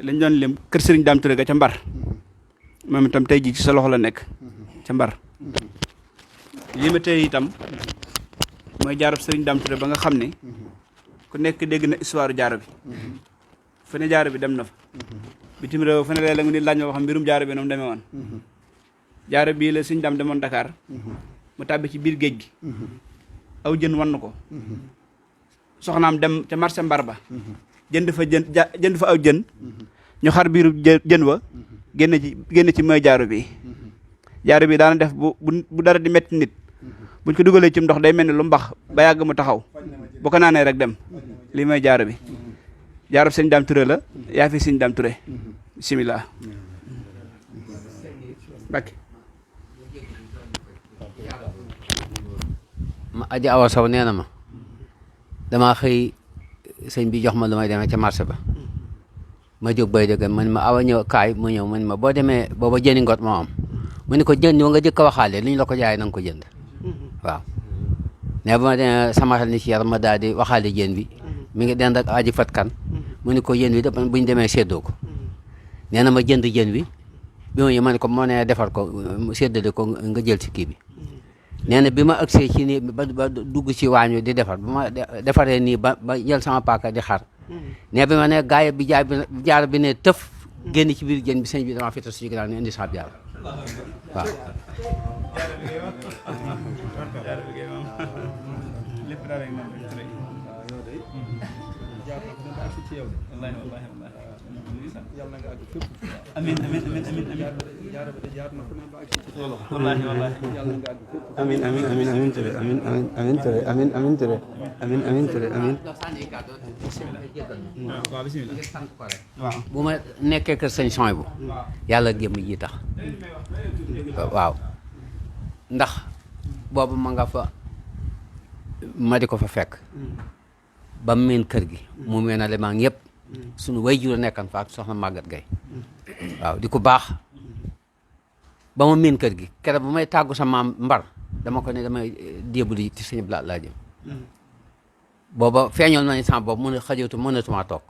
lañ doon lim kër Serigne Ndame Touré ga ca Mbar moom itam tey jii ci sa loxo la nekk ca Mbar lii ma tey itam mooy jaarub Serigne Ndame Touré ba nga xam ne ku nekk dégg na histoire jaaro bi fu ne jaaro bi dem na fa bitim réew fu ne la nga nit laaj ma wax mbirum jaaro bi noonu demee woon jaaro bii la Serigne Ndame demoon Dakar mu tàbbi ci biir géej gi aw jën wann ko soxnaam dem ca marché Mbar ba jënd fa aw jën ñu xar biiru jën wa génn ci mooy jaaro bi daana def bu dara di metti nit buñ ko dugalee ci ndox day mel ni lu mbax ba yàgg mu taxaw bu ko naanee rek dem lii mooy jaaro bi jaaro Serigne Ndame Touré la yaa fi Serigne Ndame Touré bismillah bakki ma aji awa saw nee na ma damaa xëy sëñ bi jox ma lu may demee ca marché ba ma jóg bay dëgg man ma awa ñëw kaay mu ñëw man ma boo demee booba jëni ngot moo am mu ni ko jënd wa nga jëkk a waxaale li ñu la ko jaay na nga ko jënd waaw ne ba ma demee sama xel ni ci yaram ma daal di waxaale jën bi mi ngi dend ak aji fatkan mu ni ko jën bi bu ñu demee séddoo ko nee na ma jënd jën bi bi ma ñëw ma ne ko moo ne defar ko séddale ko nga jël ci kii bi nee na bi ma agsee ci nii ba dugg ci waañ wi di defar ba ma defaree nii ba jël sama paaka di xar ne bi ma ne gaay bi jaar bi ne tëf génn ci biir jën bi sëñ bi dama fi tas ci ginnaaw ne indi saab jaar waaw amiin bu ma nekkee kër sëñ Soy bu yàlla gémm ji tax waaw ndax boobu ma nga fa ma di ko fa fekk ba mu meen kër gi mu meen a lemaang yëpp suñu way jur a nekkan fa ak soxna Maguette Gueye waaw di ko baax ba ma miin kër gi keroog bu may tàggu sa maam Mbar dama ko ne damay déebul yi ci suñu blaat laa jëm booba feeñoon nañu sama bopp mën a xajatu mënatuma toog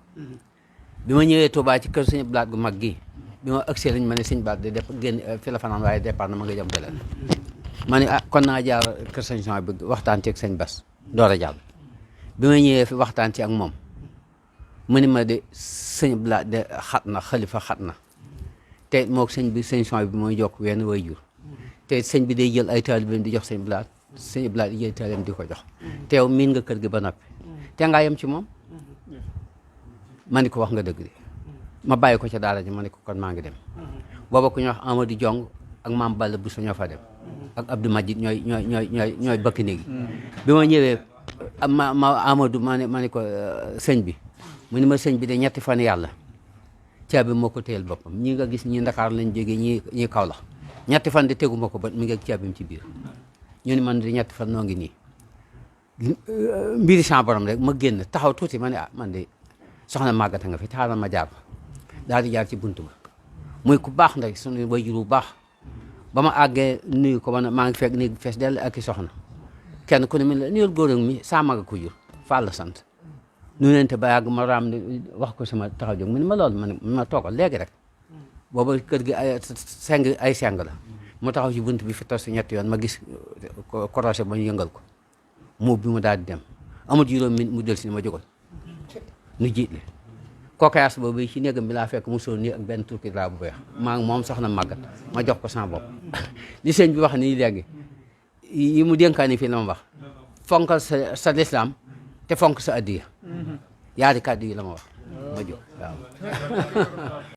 bi ma ñëwee Touba ci kër suñu blaat gu mag gi bi ma agsee lañ ma ne suñu blaat di def génn fi la fanaan waaye départ na ma nga jëm Belel ma ne kon naa jaar kër sëñ Soy bi waxtaan ci ak sëñ Bas door a jàll bi ma ñëwee fi waxtaan ci ak moom mu ni ma de sëñ blaat de xat na Khalifa xat na te moog sëñ bi sëñ Soy bi mooy jokk wenn way jur te sëñ bi day jël ay taalibeem di jox sëñ blaat di jël taalibeem di ko jox te yow miin nga kër gi ba noppi te ngaa yem ci moom ma ni ko wax nga dëgg de ma bàyyi ko ca daara ji ma ni ko kon maa ngi dem booba ku ñuy wax Amadou Jong ak maam Balla bu ñoo fa dem ak Abdou Majid ñooy bëkk néegi bi ma ñëwee ma Amadou ma ni ko sëñ bi mu ni ma sëñ bi de ñetti fan yàlla caabi moo ko téyel boppam ñi nga gis ñi Ndakaar lañ jógee ñi kaw la ñetti fan de tegu ma ko ba mi ngi ak caabim ci biir ñu ni man de ñetti fan noo ngi nii mbiri sa borom rek ma génn taxaw tuuti ma ne man de soxna Maguette nga fi xaaral ma jaar fa daal di jaar ci buntu ba muy ku baax ndey suñu waajur bu baax ba ma àggee nuyu ko man maa ngi fekk néeg fees dell ak i soxna kenn ku ne mi la nuyul góor ak mi saa maga ko jur Fall la sant nu nente ba yàgg ma raam ne wax ko sama taxaw jóg mu ne ma loolu ma toogal léegi rek booba kër gi ay seng la mu taxaw ci bunt bi fi tos ñetti yoon ma gis korosé ba ñu yëngal ko mu bi mu daal di dem amul juróom min mu del si ma jógal nu jiitle kookayaas boobu ci néegam bi laa fekk mu sóor nii ak benn turki laa bu weex maa ngi moom soxna Maguette ma jox ko sama bopp li sëñ bi wax nii léegi yi mu dénkaani fii la ma wax fonkal sa lislaam te fonk sa addiya yaari kàddu yi la ma wax ma jóg waaw